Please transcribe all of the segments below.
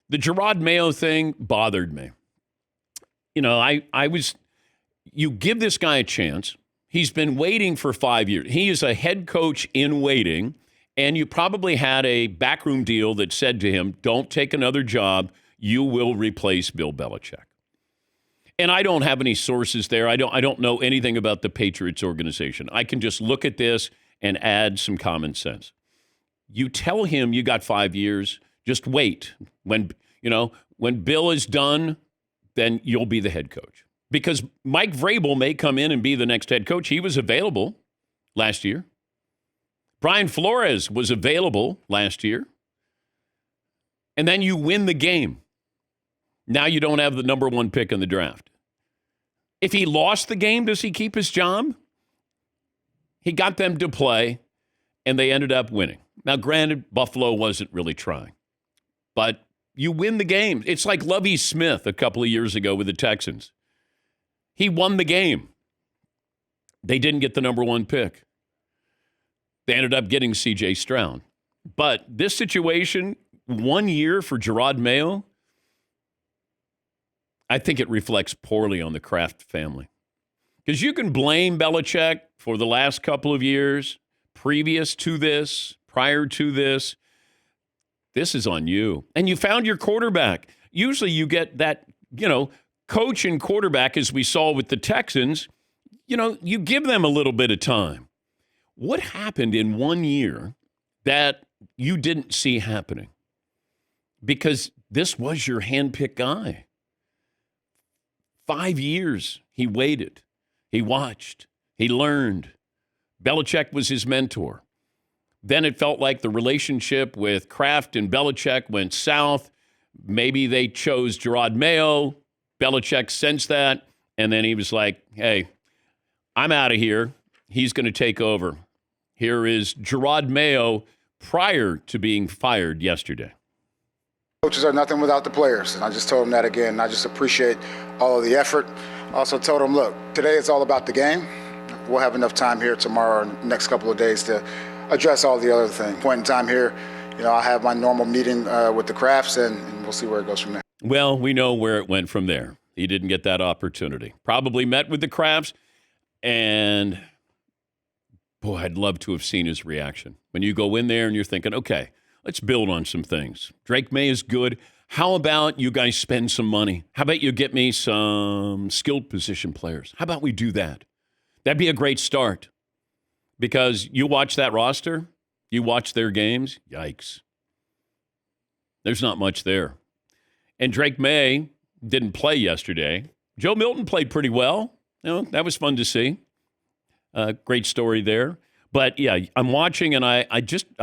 The Jerod Mayo thing bothered me. You know, you give this guy a chance. He's been waiting for 5 years. He is a head coach in waiting, and you probably had a backroom deal that said to him, don't take another job. You will replace Bill Belichick. And I don't have any sources there. I don't know anything about the Patriots organization. I can just look at this and add some common sense. You tell him you got 5 years, just wait. When Bill is done, then you'll be the head coach. Because Mike Vrabel may come in and be the next head coach. He was available last year. Brian Flores was available last year. And then you win the game. Now you don't have the number 1 pick in the draft. If he lost the game, does he keep his job? He got them to play, and they ended up winning. Now, granted, Buffalo wasn't really trying. But you win the game. It's like Lovie Smith a couple of years ago with the Texans. He won the game. They didn't get the number 1 pick. They ended up getting C.J. Stroud. But this situation, 1 year for Jerod Mayo, I think it reflects poorly on the Kraft family. Because you can blame Belichick for the last couple of years, previous to this, prior to this. This is on you. And you found your quarterback. Usually you get that, coach and quarterback, as we saw with the Texans, you give them a little bit of time. What happened in 1 year that you didn't see happening? Because this was your handpicked guy. 5 years he waited. He watched. He learned. Belichick was his mentor. Then it felt like the relationship with Kraft and Belichick went south. Maybe they chose Jerod Mayo. Belichick sensed that, and then he was like, hey, I'm out of here. He's going to take over. Here is Jerod Mayo prior to being fired yesterday. Coaches are nothing without the players, and I just told him that again. I just appreciate all of the effort. Also told him, look, today it's all about the game. We'll have enough time here tomorrow and next couple of days to address all the other things. Point in time here, I'll have my normal meeting with the Krafts, and we'll see where it goes from there. Well, we know where it went from there. He didn't get that opportunity. Probably met with the Krafts, and boy, I'd love to have seen his reaction. When you go in there and you're thinking, okay, let's build on some things. Drake May is good. How about you guys spend some money? How about you get me some skilled position players? How about we do that? That'd be a great start. Because you watch that roster, you watch their games, yikes. There's not much there. And Drake May didn't play yesterday. Joe Milton played pretty well. That was fun to see. Great story there. But yeah, I'm watching, and I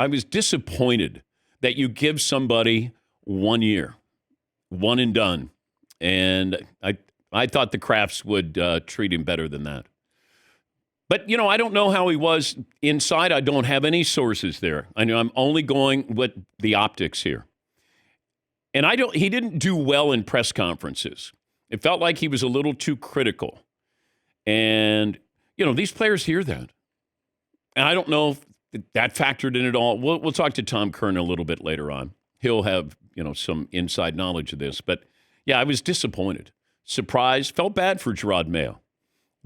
was disappointed that you give somebody 1 year, one and done. And I thought the Krafts would treat him better than that. But, I don't know how he was inside. I don't have any sources there. I know I'm only going with the optics here. And he didn't do well in press conferences. It felt like he was a little too critical. And, these players hear that. And I don't know if that factored in at all. We'll talk to Tom Kern a little bit later on. He'll have, some inside knowledge of this. But, yeah, I was disappointed. Surprised. Felt bad for Jerod Mayo.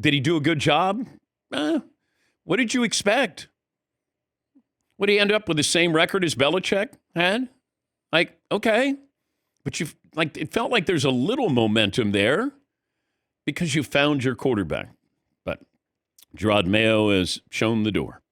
Did he do a good job? What did you expect? Would he end up with the same record as Belichick had? Okay. But it felt like there's a little momentum there because you found your quarterback. But Jerod Mayo has shown the door.